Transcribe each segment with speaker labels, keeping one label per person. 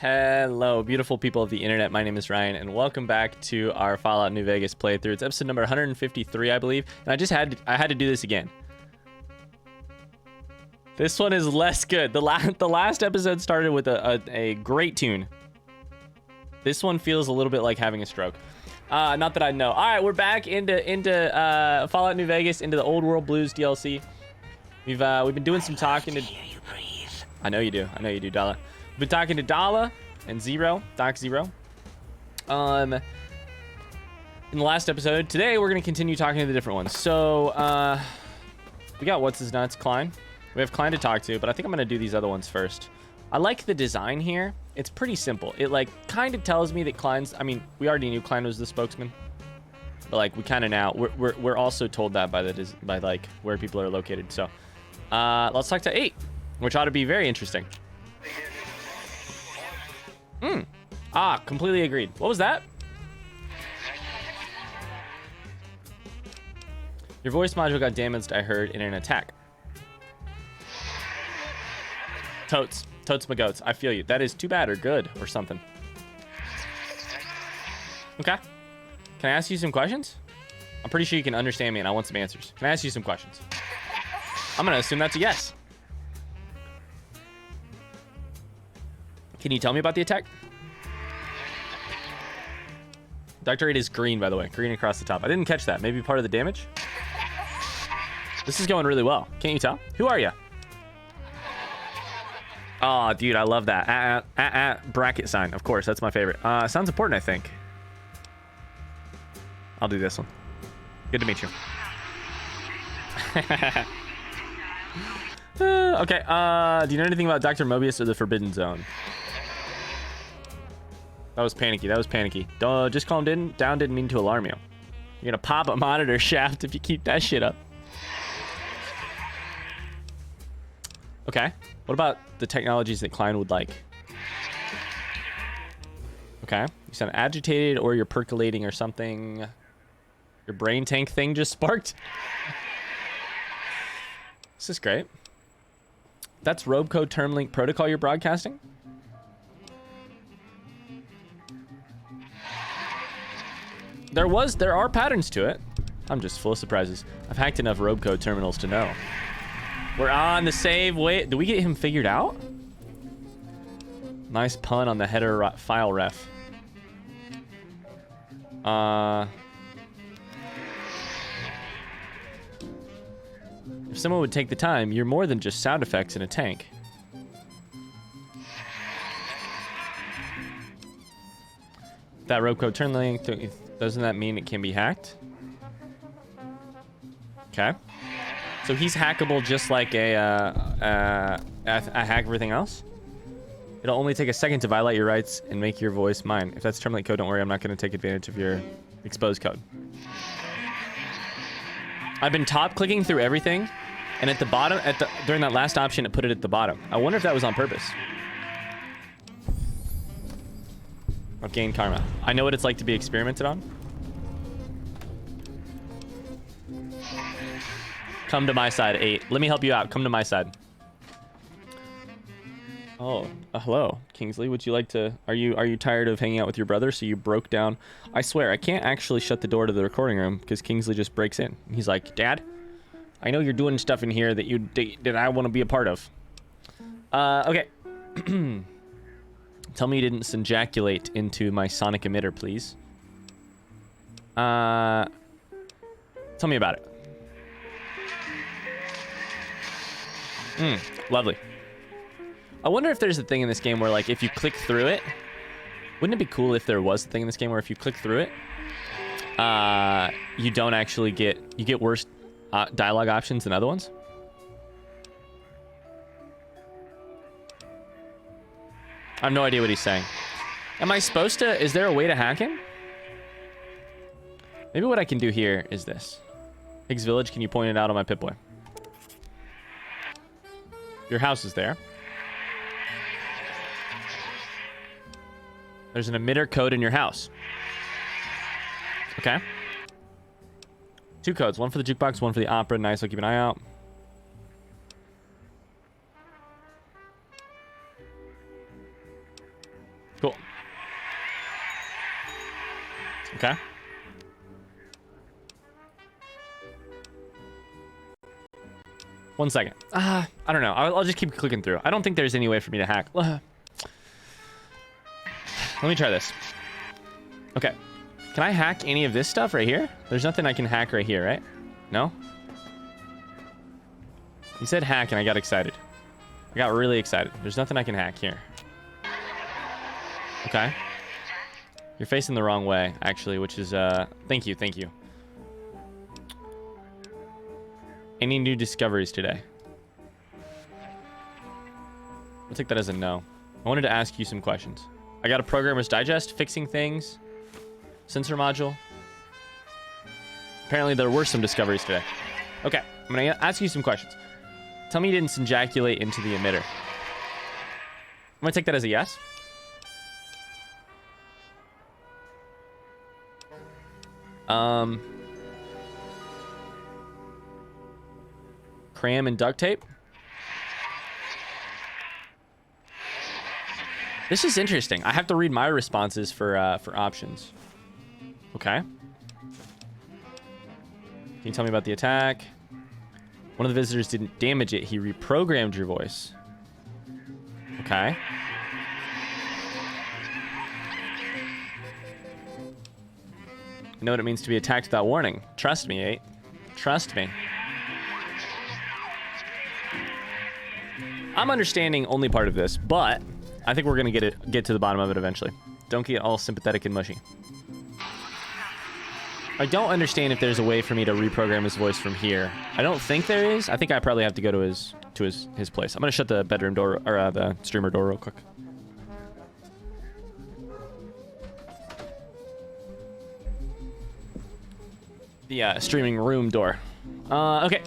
Speaker 1: Hello, beautiful people of the internet. My name is Ryan, and welcome back to our Fallout New Vegas playthrough. It's episode number 153, I believe, and I had to do this again. This one is less good. The last episode started with a great tune. This one feels a little bit like having a stroke. Not that I know. All right, we're back into Fallout New Vegas, into the Old World Blues DLC. We've been doing some talking to. I know you do, Dala. Been talking to Dala and Doc Zero. In the last episode. Today we're gonna continue talking to the different ones. So we got what's his nuts, Klein. We have Klein to talk to, but I think I'm gonna do these other ones first. I like the design here. It's pretty simple. It like kind of tells me that Klein's. I mean, we already knew Klein was the spokesman, but like we kind of now we're also told that by like where people are located. So let's talk to 8, which ought to be very interesting. Completely agreed. What was that? Your voice module got damaged, I heard, in an attack. Totes my goats. I feel you. That is too bad or good or something. Okay. Can I ask you some questions? I'm pretty sure you can understand me and I want some answers. Can I ask you some questions? I'm going to assume that's a yes. Can you tell me about the attack? Dr. 8 is green, by the way. Green across the top. I didn't catch that. Maybe part of the damage? This is going really well. Can't you tell? Who are you? Oh, dude, I love that. Bracket sign. Of course, that's my favorite. Sounds important, I think. I'll do this one. Good to meet you. Okay, do you know anything about Dr. Mobius or the Forbidden Zone? That was panicky. Just calm down. Didn't mean to alarm you. You're gonna pop a monitor shaft if you keep that shit up. Okay. What about the technologies that Klein would like? Okay. You sound agitated or you're percolating or something. Your brain tank thing just sparked. This is great. That's Robocode term link protocol you're broadcasting? There are patterns to it. I'm just full of surprises. I've hacked enough Robocode terminals to know. We're on the save. Wait, did we get him figured out? Nice pun on the header file ref. If someone would take the time, you're more than just sound effects in a tank. That Robocode turn link, doesn't that mean it can be hacked? Okay. So he's hackable just like a hack everything else? It'll only take a second to violate your rights and make your voice mine. If that's term link code, don't worry, I'm not going to take advantage of your exposed code. I've been top clicking through everything, and at the bottom, during that last option, it put it at the bottom. I wonder if that was on purpose. I've gained karma. I know what it's like to be experimented on. Come to my side, 8. Let me help you out. Come to my side. Oh, hello, Kingsley. Would you like to? Are you tired of hanging out with your brother? So you broke down. I swear, I can't actually shut the door to the recording room because Kingsley just breaks in. He's like, Dad, I know you're doing stuff in here that I want to be a part of. Okay. Tell me you didn't synjaculate into my sonic emitter, please. Tell me about it. Lovely. I wonder if there's a thing in this game where, like, if you click through it, wouldn't it be cool if there was a thing in this game where if you click through it, you don't actually get worse dialogue options than other ones? I have no idea what he's saying. Am I supposed to? Is there a way to hack him? Maybe what I can do here is this. Higgs Village, can you point it out on my Pip-Boy? Your house is there. There's an emitter code in your house. Okay. 2 codes. One for the jukebox, one for the opera. Nice, I'll keep an eye out. Cool. Okay. One second. I don't know. I'll just keep clicking through. I don't think there's any way for me to hack. Let me try this. Okay. Can I hack any of this stuff right here? There's nothing I can hack right here, right? No? You said hack and I got excited. I got really excited. There's nothing I can hack here. Okay. You're facing the wrong way, actually, which is, thank you. Any new discoveries today? I'll take that as a no. I wanted to ask you some questions. I got a Programmer's Digest, fixing things, sensor module. Apparently there were some discoveries today. Okay, I'm gonna ask you some questions. Tell me you didn't ejaculate into the emitter. I'm gonna take that as a yes. Cram and duct tape. This is interesting. I have to read my responses for options. Okay. Can you tell me about the attack? One of the visitors didn't damage it. He reprogrammed your voice. Okay. I know what it means to be attacked without warning. Trust me, 8. Trust me. I'm understanding only part of this, but I think we're gonna get to the bottom of it eventually. Don't get all sympathetic and mushy. I don't understand if there's a way for me to reprogram his voice from here. I don't think there is. I think I probably have to go to his place. I'm gonna shut the bedroom door, or the streamer door real quick. The streaming room door. Okay.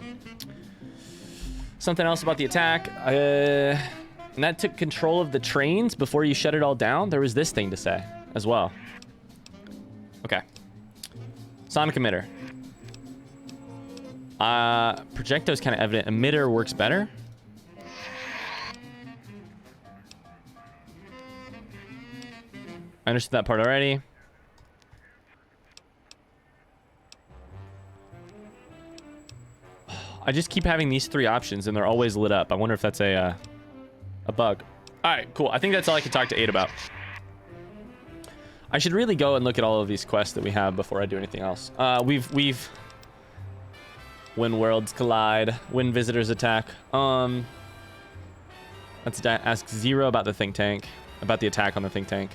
Speaker 1: Something else about the attack. And that took control of the trains before you shut it all down. There was this thing to say as well. Okay. Sonic emitter. Projecto is kind of evident. Emitter works better. I understood that part already. I just keep having these 3 options and they're always lit up. I wonder if that's a bug. All right, cool. I think that's all I can talk to 8 about. I should really go and look at all of these quests that we have before I do anything else. We've when worlds collide, when visitors attack. Let's ask Zero about the think tank, about the attack on the think tank.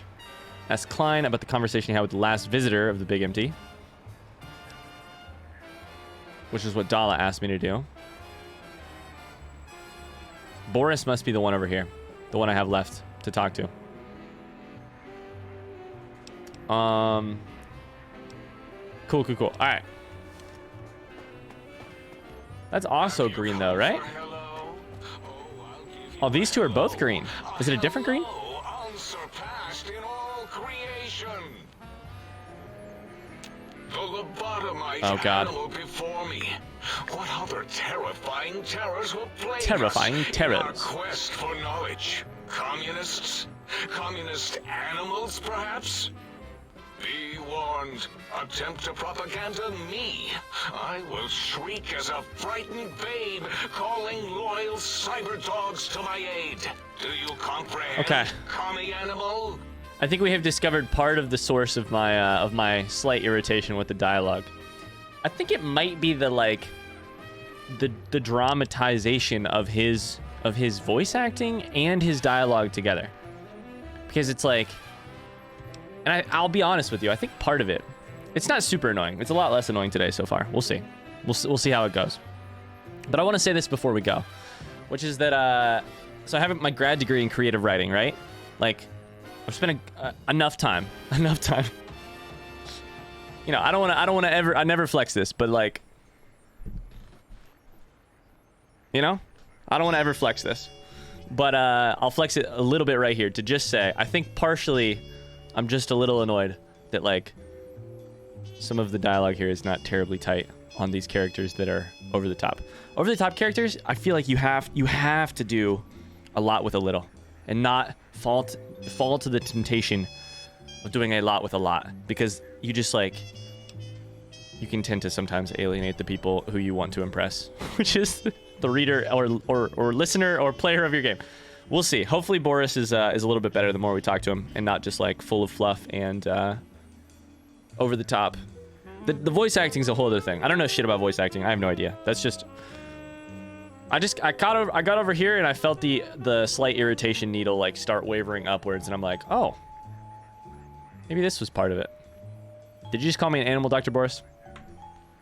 Speaker 1: Ask Klein about the conversation he had with the last visitor of the Big Empty, which is what Dala asked me to do. Boris must be the one over here, the one I have left to talk to. Cool. All right. That's also green though, right? Oh, these 2 are both green. Is it a different green? Oh God.
Speaker 2: What other terrifying terrors will plague
Speaker 1: terrifying
Speaker 2: us
Speaker 1: terrors.
Speaker 2: in our quest for knowledge? Communists? Communist animals, perhaps? Be warned. Attempt to propaganda me. I will shriek as a frightened babe, calling loyal cyber dogs to my aid. Do you comprehend,
Speaker 1: okay.
Speaker 2: commie animal?
Speaker 1: I think we have discovered part of the source of my slight irritation with the dialogue. I think it might be the the dramatization of his voice acting and his dialogue together. Because it's like, and I'll be honest with you, I think part of it, it's not super annoying. It's a lot less annoying today so far. We'll see. We'll see how it goes. But I want to say this before we go, which is that so I have my grad degree in creative writing, right? Like, I've spent enough time. You know, I don't want to ever, I never flex this, but like, you know, I don't want to ever flex this, but I'll flex it a little bit right here to just say, I think partially I'm just a little annoyed that like some of the dialogue here is not terribly tight on these characters that are over the top. Over the top characters, I feel like you have to do a lot with a little. and not fall to the temptation of doing a lot with a lot, because you just like, you can tend to sometimes alienate the people who you want to impress, which is the reader or listener or player of your game. We'll see. Hopefully Boris is a little bit better the more we talk to him, and not just like full of fluff and over the top. The voice acting is a whole other thing. I don't know shit about voice acting. I have no idea. That's just, I got over here and I felt the slight irritation needle like start wavering upwards, and I'm like, oh, maybe this was part of it. Did you just call me an animal, Dr. Boris?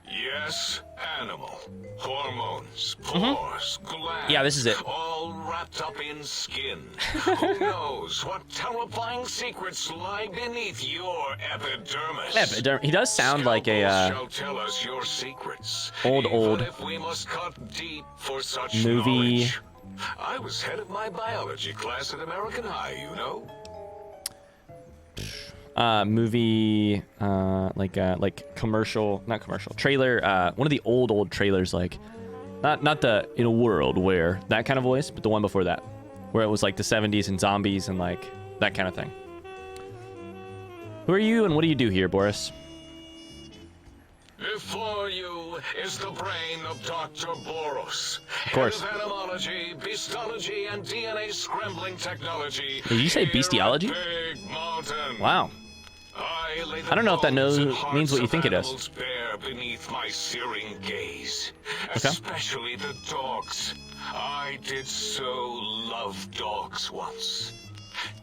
Speaker 2: Yes, animal. Hormones, pores, glands.
Speaker 1: Yeah, this is it.
Speaker 2: All wrapped up in skin. Who knows what terrifying secrets lie beneath your epidermis?
Speaker 1: He does sound like a
Speaker 2: shall tell us your secrets,
Speaker 1: old
Speaker 2: even if we must cut deep for such
Speaker 1: movie.
Speaker 2: knowledge. I was head of my biology class at American High, you know.
Speaker 1: Movie, like commercial, not commercial, trailer, one of the old trailers, like, not the In a World Where, that kind of voice, but the one before that, where it was like the 70s and zombies and like that kind of thing. Who are you and what do you do here, Boris?
Speaker 2: Before you is the brain of Dr. Boros.
Speaker 1: Of course.
Speaker 2: Head of animalogy, beastology, and DNA scrambling technology.
Speaker 1: Did you say bestiology?
Speaker 2: Big Mountain.
Speaker 1: Wow. I don't know if that means what you think it does.
Speaker 2: Bare beneath my searing gaze,
Speaker 1: Okay.
Speaker 2: especially the dogs. I did so love dogs once.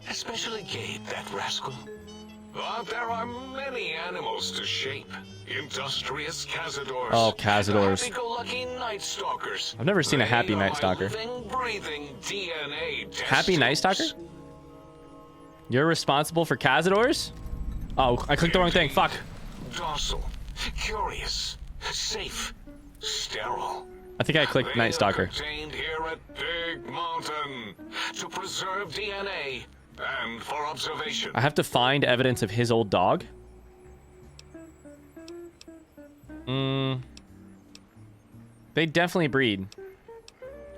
Speaker 2: Especially Gabe, that rascal. But there are many animals to shape. Industrious cazadors.
Speaker 1: Oh, cazadors.
Speaker 2: Happy-go-lucky night stalkers.
Speaker 1: I've never seen a happy
Speaker 2: They are
Speaker 1: night
Speaker 2: my
Speaker 1: stalker.
Speaker 2: living, breathing DNA
Speaker 1: Happy night stalker?
Speaker 2: test
Speaker 1: You're responsible for cazadors? Oh, I clicked the wrong thing. Fuck.
Speaker 2: Docile, curious, safe, sterile.
Speaker 1: I think I clicked
Speaker 2: They
Speaker 1: Night
Speaker 2: are
Speaker 1: Stalker.
Speaker 2: contained here at Big Mountain to preserve DNA and for observation.
Speaker 1: I have to find evidence of his old dog. They definitely breed.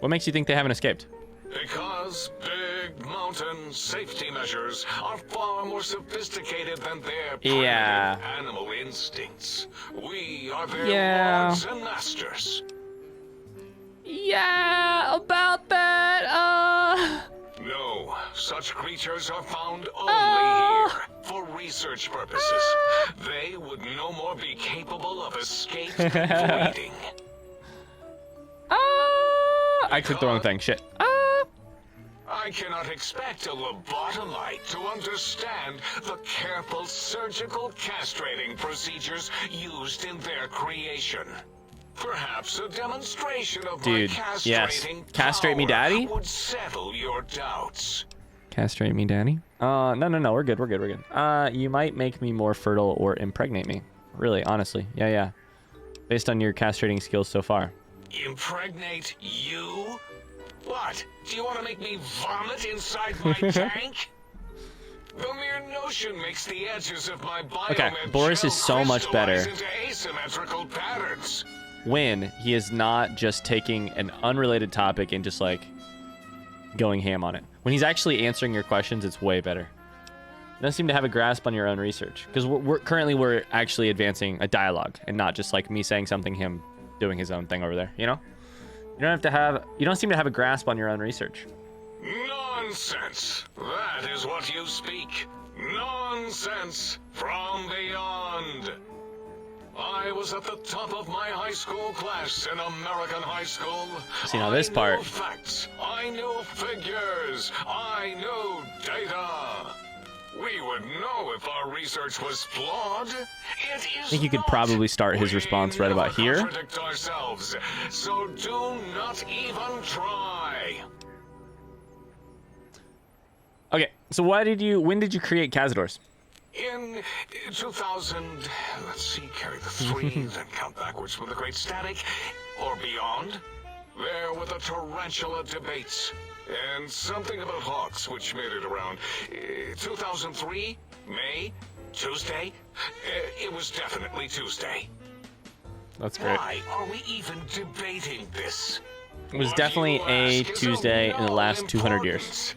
Speaker 1: What makes you think they haven't escaped?
Speaker 2: Because Big Mountain safety measures are far more sophisticated than their primitive animal instincts. We are their lords and masters.
Speaker 1: Yeah, about that,
Speaker 2: No, such creatures are found only here for research purposes. They would no more be capable of escape than breeding.
Speaker 1: I clicked the wrong thing. Shit.
Speaker 2: I cannot expect a lobotomite to understand the careful surgical castrating procedures used in their creation. Perhaps a demonstration of
Speaker 1: Dude,
Speaker 2: my castrating
Speaker 1: yes. Castrate me,
Speaker 2: power
Speaker 1: daddy?
Speaker 2: would settle your doubts.
Speaker 1: Castrate me, daddy? No, we're good. You might make me more fertile or impregnate me. Really, honestly. Yeah. Based on your castrating skills so far.
Speaker 2: Impregnate you? What? Do you want to make me vomit inside my tank? The mere notion makes the edges of my biomed
Speaker 1: Okay, Boris is so much better
Speaker 2: into asymmetrical patterns.
Speaker 1: when he is not just taking an unrelated topic and just like going ham on it. When he's actually answering your questions, it's way better. You don't seem to have a grasp on your own research, because we're actually advancing a dialogue and not just like me saying something, him doing his own thing over there. You know, you don't seem to have a grasp on your own research.
Speaker 2: Nonsense. That is what you speak. Nonsense from beyond. I was at the top of my high school class in American high school.
Speaker 1: See, now this part.
Speaker 2: I knew facts. I knew figures. I knew data. We would know if our research was flawed. It is
Speaker 1: I think you could
Speaker 2: not.
Speaker 1: probably start his response right about here.
Speaker 2: We never contradict ourselves, so do not even try.
Speaker 1: Okay, so when did you create Cazadors?
Speaker 2: In 2000, let's see, carry the 3, then count backwards from the Great Static, or beyond. There were the tarantula debates, and something about hawks, which made it around 2003, May, Tuesday. It was definitely Tuesday.
Speaker 1: That's great.
Speaker 2: Why are we even debating this?
Speaker 1: It was definitely a Tuesday in the last 200 years.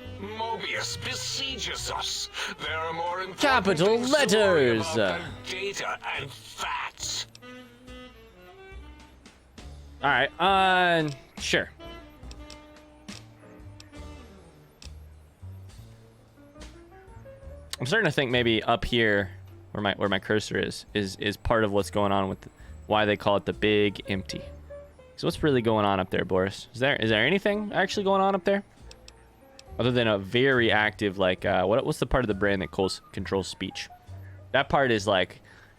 Speaker 2: Mobius besieges us. There are more important
Speaker 1: Capital
Speaker 2: things to worry
Speaker 1: letters.
Speaker 2: about than data and facts.
Speaker 1: All right. Sure. I'm starting to think maybe up here, where my cursor is part of what's going on with why they call it the big empty. So what's really going on up there, Boris? Is there anything actually going on up there? Other than a very active, like, what's the part of the brain that controls speech? That part is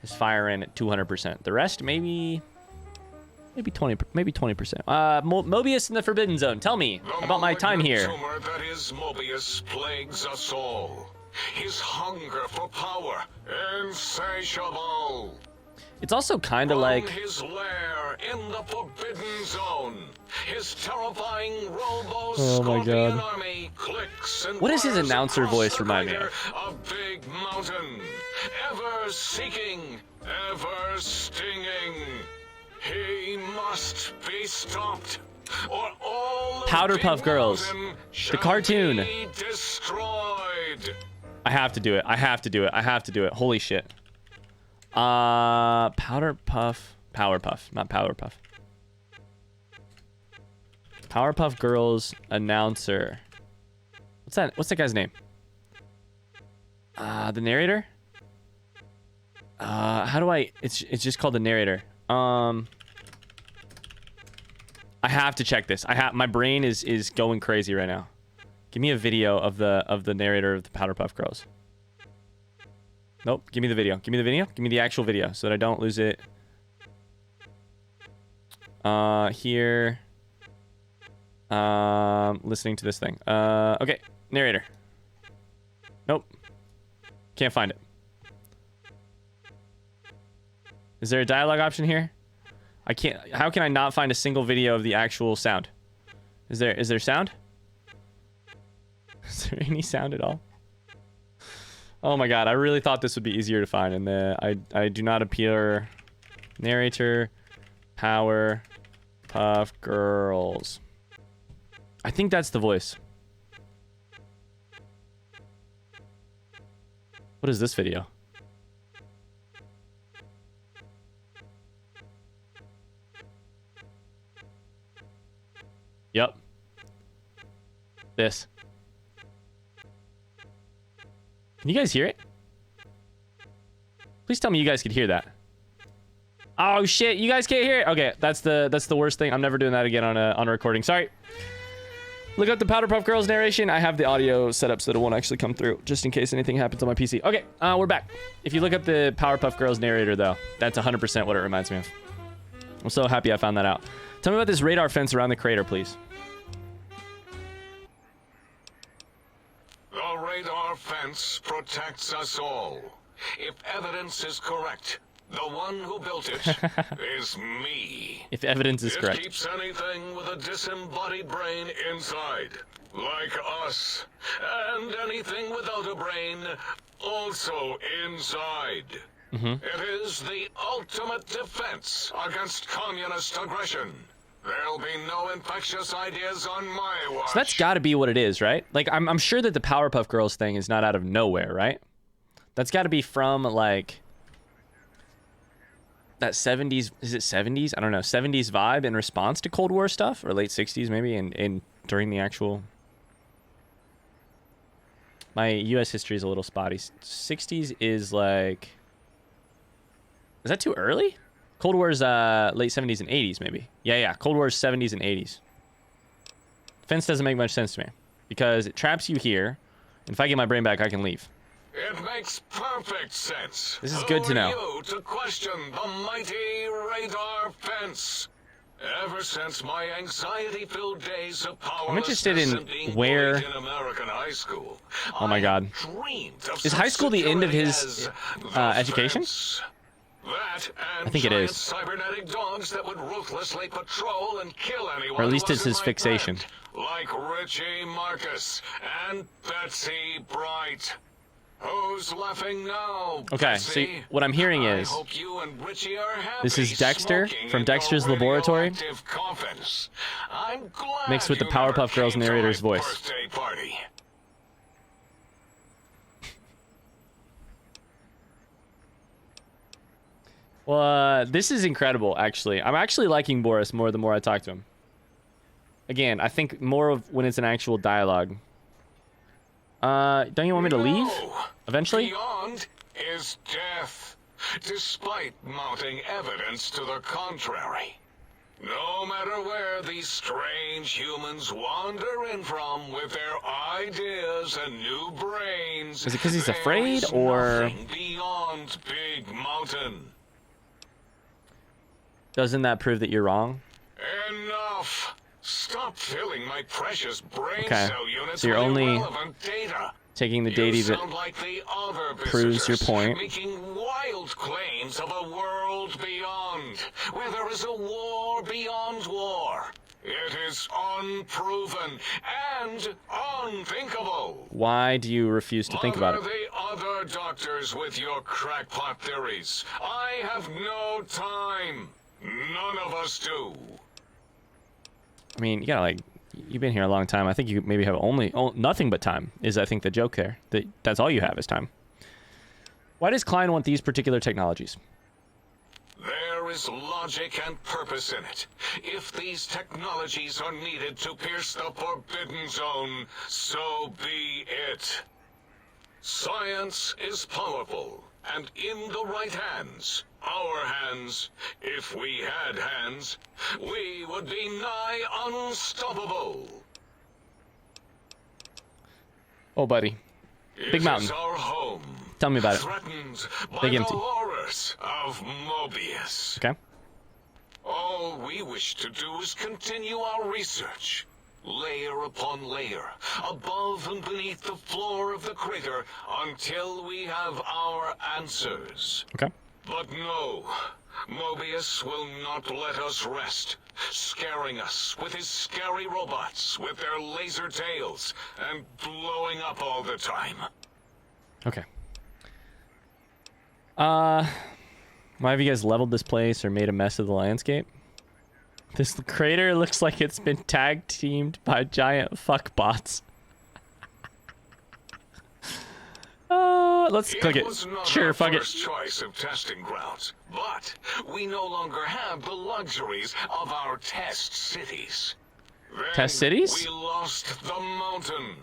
Speaker 1: firing at 200%. The rest, maybe 20%. Mobius in the Forbidden Zone. Tell me about my time here.
Speaker 2: The tumor that is Mobius plagues us all. His hunger for power, insatiable.
Speaker 1: It's also kind of like
Speaker 2: his lair in the Forbidden Zone, his terrifying
Speaker 1: Oh my God.
Speaker 2: army clicks and
Speaker 1: What does his
Speaker 2: fires
Speaker 1: announcer
Speaker 2: across
Speaker 1: voice
Speaker 2: the
Speaker 1: remind me
Speaker 2: crater
Speaker 1: of?
Speaker 2: A big mountain, ever seeking, ever stinging. He must be stopped, or all
Speaker 1: Powderpuff Girls, the cartoon.
Speaker 2: Be destroyed.
Speaker 1: I have to do it. I have to do it. Holy shit. Powerpuff, not Powerpuff. Powerpuff Girls announcer. What's that guy's name? The narrator? How do I... It's just called the narrator. I have to check this. My brain is going crazy right now. Give me a video of the narrator of the Powerpuff Girls. Nope. Give me the video. Give me the actual video so that I don't lose it. Here. Listening to this thing. Okay. Narrator. Nope. Can't find it. Is there a dialogue option here? I can't. How can I not find a single video of the actual sound? Is there sound? Is there any sound at all? Oh my God, I really thought this would be easier to find, and I do not appear. Narrator, Powerpuff Girls. I think that's the voice. What is this video? Yep. This. Can you guys hear it? Please tell me you guys could hear that. Oh shit, you guys can't hear it? Okay, that's the worst thing. I'm never doing that again on a recording. Sorry. Look up the Powerpuff Girls narration. I have the audio set up so that it won't actually come through, just in case anything happens on my PC. Okay, we're back. If you look up the Powerpuff Girls narrator, though, that's 100% what it reminds me of. I'm so happy I found that out. Tell me about this radar fence around the crater, please.
Speaker 2: The radar fence protects us all. If evidence is correct, the one who built it is me.
Speaker 1: If evidence is correct.
Speaker 2: It keeps anything with a disembodied brain inside, like us. And anything without a brain, also inside. It is the ultimate defense against communist aggression. There'll be no infectious ideas on my watch.
Speaker 1: So that's got to be what it is, right? Like, I'm sure that the Powerpuff Girls thing is not out of nowhere, right? That's got to be from, like, that 70s, is it 70s? I don't know, 70s vibe in response to Cold War stuff, or late 60s maybe, and during the actual... My U.S. history is a little spotty. 60s is like... Is that too early? Cold War's late 70s and 80s, maybe. Yeah. Cold War's 70s and 80s. Fence doesn't make much sense to me. Because it traps you here, and if I get my brain back, I can leave.
Speaker 2: It makes perfect sense.
Speaker 1: This is good to know.
Speaker 2: Who are you to question the mighty radar fence? Ever since my anxiety-filled days of powerlessness
Speaker 1: I'm interested in
Speaker 2: and being
Speaker 1: where...
Speaker 2: bullied in American high school,
Speaker 1: Oh my God. Is high school the end of his education?
Speaker 2: That and
Speaker 1: I think it
Speaker 2: giant
Speaker 1: is.
Speaker 2: cybernetic dogs that would ruthlessly patrol and kill anyone
Speaker 1: Or at least
Speaker 2: who
Speaker 1: it's
Speaker 2: wasn't
Speaker 1: his
Speaker 2: my
Speaker 1: fixation.
Speaker 2: friend, like Richie Marcus and Betsy Bright. Who's laughing now?
Speaker 1: Okay, so
Speaker 2: Betsy?
Speaker 1: what I'm hearing
Speaker 2: I
Speaker 1: is...
Speaker 2: hope you and Richie are happy
Speaker 1: This is Dexter
Speaker 2: smoking
Speaker 1: from
Speaker 2: in
Speaker 1: Dexter's
Speaker 2: your
Speaker 1: Laboratory,
Speaker 2: radioactive coffins. I'm glad
Speaker 1: mixed with the
Speaker 2: you never
Speaker 1: Powerpuff Girls
Speaker 2: came to
Speaker 1: narrator's
Speaker 2: my
Speaker 1: voice.
Speaker 2: birthday party.
Speaker 1: Well, this is incredible, actually. I'm actually liking Boris more the more I talk to him. Again, I think more of when it's an actual dialogue. Don't you want me to leave? Eventually?
Speaker 2: Beyond is death, despite mounting evidence to the contrary. No matter where these strange humans wander in from with their ideas and new brains,
Speaker 1: is it because he's afraid,
Speaker 2: there is
Speaker 1: or
Speaker 2: nothing beyond Big Mountain?
Speaker 1: Doesn't that prove that you're wrong?
Speaker 2: Enough! Stop filling my precious brain
Speaker 1: Okay.
Speaker 2: cell units
Speaker 1: So you're
Speaker 2: with
Speaker 1: only
Speaker 2: irrelevant data.
Speaker 1: taking the
Speaker 2: You
Speaker 1: data that
Speaker 2: sound like the other
Speaker 1: proves your
Speaker 2: visitors,
Speaker 1: point.
Speaker 2: making wild claims of a world beyond, where there is a war beyond war. It is unproven and unthinkable.
Speaker 1: Why do you refuse to think about it?
Speaker 2: Bother the other doctors with your crackpot theories. I have no time. None of us do.
Speaker 1: I mean, you gotta, like, you've been here a long time. I think you maybe have nothing but time, is I think the joke there. That's all you have is time. Why does Klein want these particular technologies?
Speaker 2: There is logic and purpose in it. If these technologies are needed to pierce the forbidden zone, so be it. Science is powerful, and in the right hands, our hands, if we had hands, we would be nigh unstoppable.
Speaker 1: Oh, buddy. Big mountain.
Speaker 2: It is our home.
Speaker 1: Tell me about it.
Speaker 2: Threatened by
Speaker 1: Big
Speaker 2: the
Speaker 1: empty.
Speaker 2: horrors of Mobius.
Speaker 1: Okay.
Speaker 2: All we wish to do is continue our research, layer upon layer, above and beneath the floor of the crater, until we have our answers.
Speaker 1: Okay.
Speaker 2: But no, Mobius will not let us rest, scaring us with his scary robots with their laser tails and blowing up all the time.
Speaker 1: Okay. Why have you guys leveled this place or made a mess of the landscape? This crater looks like it's been tag teamed by giant fuck bots. Let's click it.
Speaker 2: was not
Speaker 1: Sure,
Speaker 2: our
Speaker 1: fuck it.
Speaker 2: first choice of testing grounds, but we no longer have the luxuries of our test cities. Then
Speaker 1: Test cities?
Speaker 2: We lost the mountain.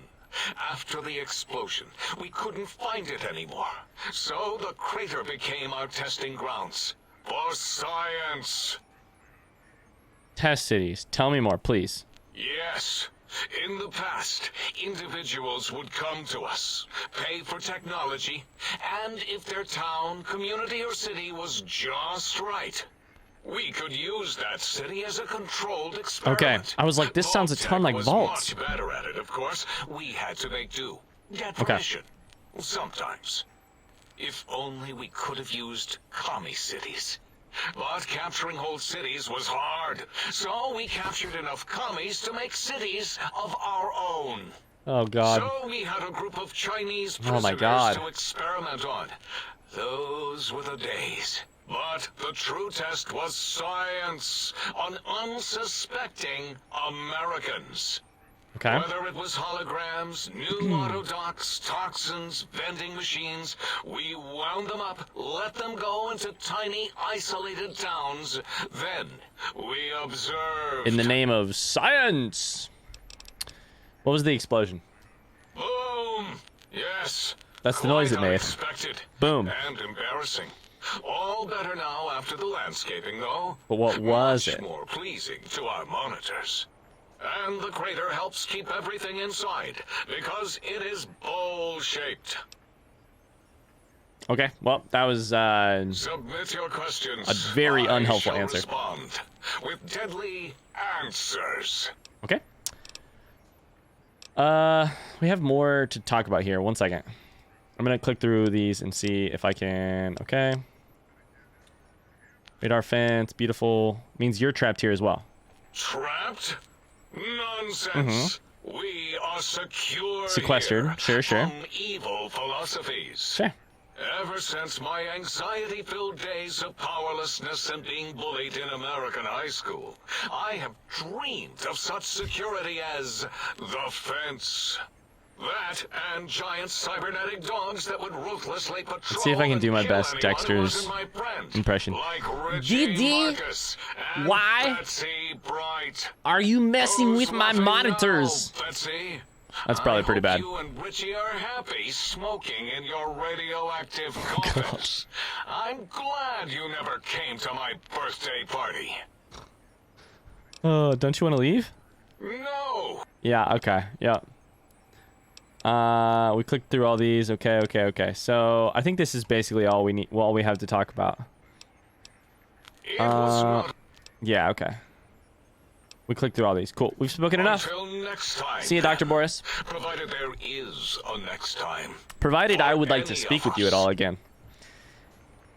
Speaker 2: After the explosion, we couldn't find it anymore. So the crater became our testing grounds for science.
Speaker 1: Test cities. Tell me more, please.
Speaker 2: Yes. In the past, individuals would come to us, pay for technology, and if their town, community, or city was just right, we could use that city as a controlled experiment.
Speaker 1: Okay, I was like, this sounds a ton like Vaults.
Speaker 2: Much better at it, of course. We had to make do. Get permission. Sometimes. If only we could have used commie cities. But capturing whole cities was hard, so we captured enough commies to make cities of our own.
Speaker 1: Oh, God.
Speaker 2: So we had a group of Chinese
Speaker 1: Oh, my
Speaker 2: prisoners
Speaker 1: God.
Speaker 2: to experiment on. Those were the days. But the true test was science on unsuspecting Americans.
Speaker 1: Okay.
Speaker 2: Whether it was holograms, new autodocs, toxins, vending machines, we wound them up, let them go into tiny, isolated towns. Then we observed.
Speaker 1: In the name of science. What was the explosion?
Speaker 2: Boom! Yes.
Speaker 1: That's the noise it made.
Speaker 2: Unexpected.
Speaker 1: Boom.
Speaker 2: And embarrassing. All better now after the landscaping, though.
Speaker 1: But what was
Speaker 2: Much
Speaker 1: it?
Speaker 2: more pleasing to our monitors. And the crater helps keep everything inside, because it is bowl-shaped.
Speaker 1: Okay, well, that was
Speaker 2: Submit your questions.
Speaker 1: a very
Speaker 2: I
Speaker 1: unhelpful
Speaker 2: shall
Speaker 1: answer.
Speaker 2: Respond with deadly answers.
Speaker 1: Okay. We have more to talk about here. 1 second. I'm gonna click through these and see if I can. Okay. Radar fence, beautiful. Means you're trapped here as well.
Speaker 2: Trapped? Nonsense. We are secure
Speaker 1: Sequestered.
Speaker 2: here
Speaker 1: Sure, sure.
Speaker 2: from evil philosophies.
Speaker 1: Sure.
Speaker 2: Ever since my anxiety-filled days of powerlessness and being bullied in American high school, I have dreamed of such security as the fence. That and giant cybernetic dogs that would ruthlessly patrol.
Speaker 1: Let's see if I can do my best Dexter's impression.
Speaker 2: Didi,
Speaker 1: why are you messing with my monitors? That's probably pretty bad.
Speaker 2: You and Richie are happy smoking in your radioactive coffins. I'm glad you never came to my birthday party.
Speaker 1: Oh, don't you want to leave?
Speaker 2: No.
Speaker 1: Yeah. Okay. Yeah. We clicked through all these. Okay. So I think this is basically all we need. All we have to talk about.
Speaker 2: It was not.
Speaker 1: Yeah. Okay. We clicked through all these. Cool. We've spoken enough.
Speaker 2: Until next time.
Speaker 1: See you, Dr. Boris.
Speaker 2: Provided there is a next time.
Speaker 1: Provided I would like to
Speaker 2: any
Speaker 1: speak
Speaker 2: of
Speaker 1: with you at
Speaker 2: us.
Speaker 1: all again.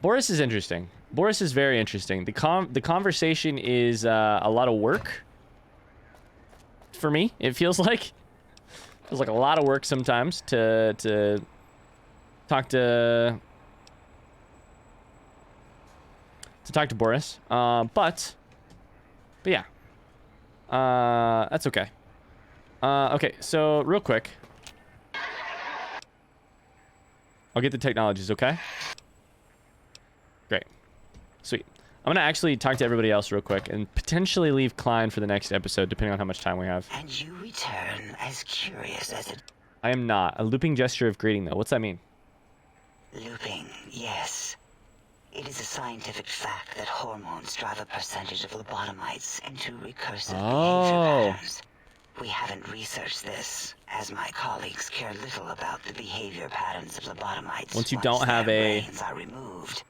Speaker 1: Boris is interesting. Boris is very interesting. The conversation is a lot of work for me. It feels like a lot of work sometimes to talk to Boris. But yeah. That's okay. Okay, so real quick. I'll get the technologies, okay? Great. Sweet. I'm gonna actually talk to everybody else real quick and potentially leave Klein for the next episode, depending on how much time we have.
Speaker 3: And you return as curious as it...
Speaker 1: I am not. A looping gesture of greeting, though. What's that mean?
Speaker 3: Looping, yes. It is a scientific fact that hormones drive a percentage of lobotomites into recursive behavior patterns. We haven't researched this, as my colleagues care little about the behavior patterns of lobotomites
Speaker 1: Once you don't have
Speaker 3: their
Speaker 1: a
Speaker 3: brains are removed.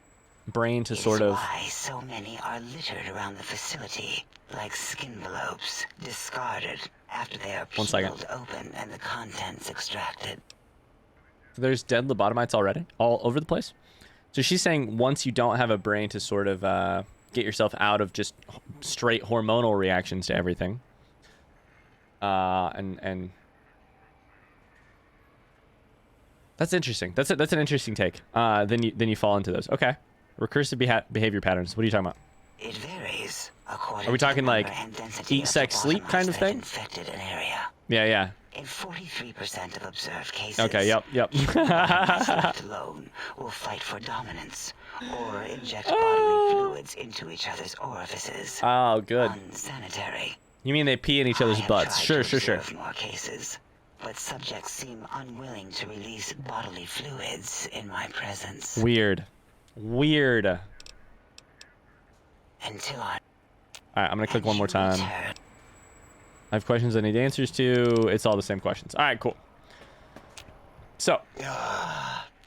Speaker 1: brain to
Speaker 3: It is
Speaker 1: sort of...
Speaker 3: why so many are littered around the facility, like skin envelopes, discarded after they are
Speaker 1: One second.
Speaker 3: peeled open and the contents extracted.
Speaker 1: There's dead lobotomites already? All over the place? So she's saying once you don't have a brain to sort of get yourself out of just straight hormonal reactions to everything. And that's interesting. That's an interesting take. Then you fall into those. Okay. Recursive behavior patterns. What are you talking about?
Speaker 3: It varies according
Speaker 1: Are we talking
Speaker 3: to the
Speaker 1: like
Speaker 3: number and density
Speaker 1: eat,
Speaker 3: of
Speaker 1: sex, sleep
Speaker 3: lobotomites
Speaker 1: kind of
Speaker 3: that have
Speaker 1: thing?
Speaker 3: infected an area.
Speaker 1: Yeah.
Speaker 3: In 43% of observed cases,
Speaker 1: Okay, yep.
Speaker 3: left alone will fight for dominance or inject bodily fluids into each other's orifices.
Speaker 1: Oh, good.
Speaker 3: Unsanitary.
Speaker 1: You mean they pee in each other's
Speaker 3: I have
Speaker 1: butts?
Speaker 3: tried
Speaker 1: Sure.
Speaker 3: to observe more cases, but subjects seem unwilling to release bodily fluids in my presence.
Speaker 1: Weird.
Speaker 3: Until I...
Speaker 1: Alright, I'm gonna click one more time.
Speaker 3: return.
Speaker 1: I have questions I need answers to. It's all the same questions. Alright, cool. So,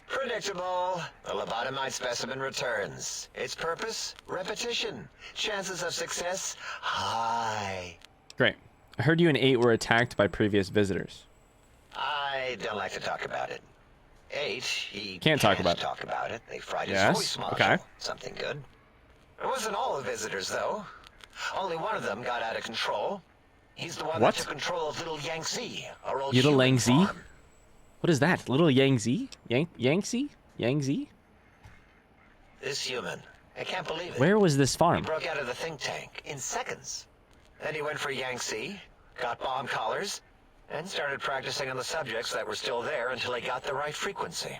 Speaker 4: Predictable. The lobotomite specimen returns. Its purpose? Repetition. Chances of success? High.
Speaker 1: great. I heard you and 8 were attacked by previous visitors.
Speaker 4: I don't like to talk about it. 8, he
Speaker 1: Can't talk about it.
Speaker 4: talk about it. They fried his
Speaker 1: Yes,
Speaker 4: voice module.
Speaker 1: okay.
Speaker 4: Something good. It wasn't all the visitors, though. Only one of them got out of control. He's the one
Speaker 1: What?
Speaker 4: that took control of little Yangtze, our old
Speaker 1: Little
Speaker 4: human
Speaker 1: Yangtze?
Speaker 4: farm.
Speaker 1: What is that? Little Yangtze? Yangtze?
Speaker 4: This human. I can't believe it.
Speaker 1: Where was this
Speaker 4: He
Speaker 1: farm?
Speaker 4: broke out of the think tank in seconds. Then he went for Yangtze, got bomb collars, and started practicing on the subjects that were still there until he got the right frequency.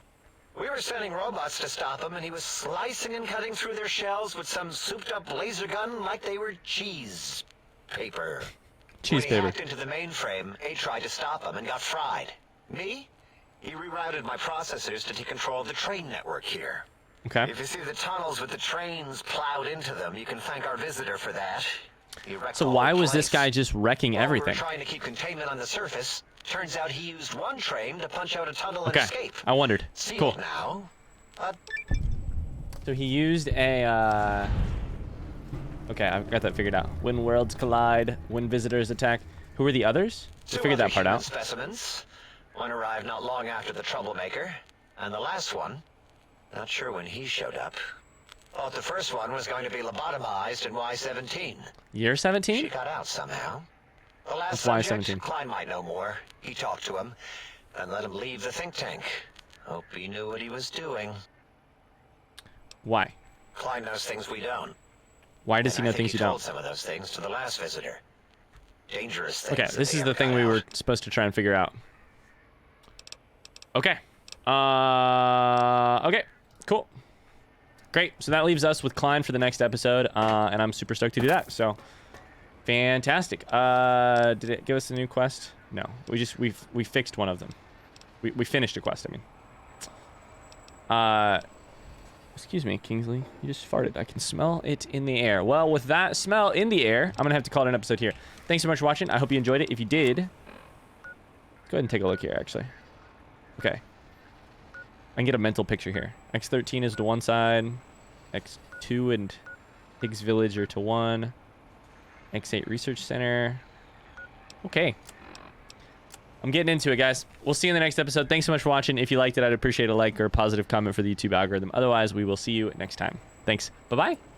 Speaker 4: We were sending robots to stop him, and he was slicing and cutting through their shells with some souped-up laser gun like they were cheese paper.
Speaker 1: Cheese
Speaker 4: When he
Speaker 1: paper.
Speaker 4: hacked into the mainframe, A tried to stop him and got fried. Me? He rerouted my processors to take control of the train network here.
Speaker 1: Okay.
Speaker 4: If you see the tunnels with the trains plowed into them, you can thank our visitor for that. He wrecked
Speaker 1: So
Speaker 4: the
Speaker 1: why
Speaker 4: whole
Speaker 1: was this
Speaker 4: place.
Speaker 1: guy just wrecking
Speaker 4: While we
Speaker 1: everything?
Speaker 4: were trying to keep containment on the surface. Turns out he used one train to punch out a tunnel and
Speaker 1: Okay.
Speaker 4: escape.
Speaker 1: I wondered.
Speaker 4: Sealed
Speaker 1: Cool.
Speaker 4: now.
Speaker 1: So he used a, Okay, I've got that figured out. When worlds collide, when visitors attack. Who are the others? We
Speaker 4: Two
Speaker 1: figured that
Speaker 4: other
Speaker 1: part
Speaker 4: human
Speaker 1: out.
Speaker 4: specimens. One arrived not long after the troublemaker, and the last one, not sure when he showed up. Thought the first one was going to be lobotomized in Y-17.
Speaker 1: Year
Speaker 4: She
Speaker 1: 17?
Speaker 4: got out somehow. The last
Speaker 1: That's
Speaker 4: subject,
Speaker 1: Y-17.
Speaker 4: Klein might know more. He talked to him, and let him leave the think tank. Hope he knew what he was doing.
Speaker 1: Why?
Speaker 4: Klein knows things we don't.
Speaker 1: Why does he
Speaker 4: And
Speaker 1: know
Speaker 4: I think
Speaker 1: things you
Speaker 4: he told
Speaker 1: don't?
Speaker 4: some of those things to the last visitor. Dangerous things.
Speaker 1: Okay,
Speaker 4: that
Speaker 1: this
Speaker 4: they
Speaker 1: is the
Speaker 4: ever
Speaker 1: thing
Speaker 4: got
Speaker 1: we were
Speaker 4: out.
Speaker 1: supposed to try and figure out. Okay. Okay. Cool. Great. So that leaves us with Klein for the next episode, and I'm super stoked to do that. So, fantastic. Did it give us a new quest? No. We fixed one of them. We finished a quest, I mean. Excuse me, Kingsley. You just farted. I can smell it in the air. Well, with that smell in the air, I'm going to have to call it an episode here. Thanks so much for watching. I hope you enjoyed it. If you did, go ahead and take a look here, actually. Okay. I can get a mental picture here. X13 is to one side. X2 and Higgs Village are to one. X8 Research Center. Okay. I'm getting into it, guys. We'll see you in the next episode. Thanks so much for watching. If you liked it, I'd appreciate a like or a positive comment for the YouTube algorithm. Otherwise, we will see you next time. Thanks. Bye-bye.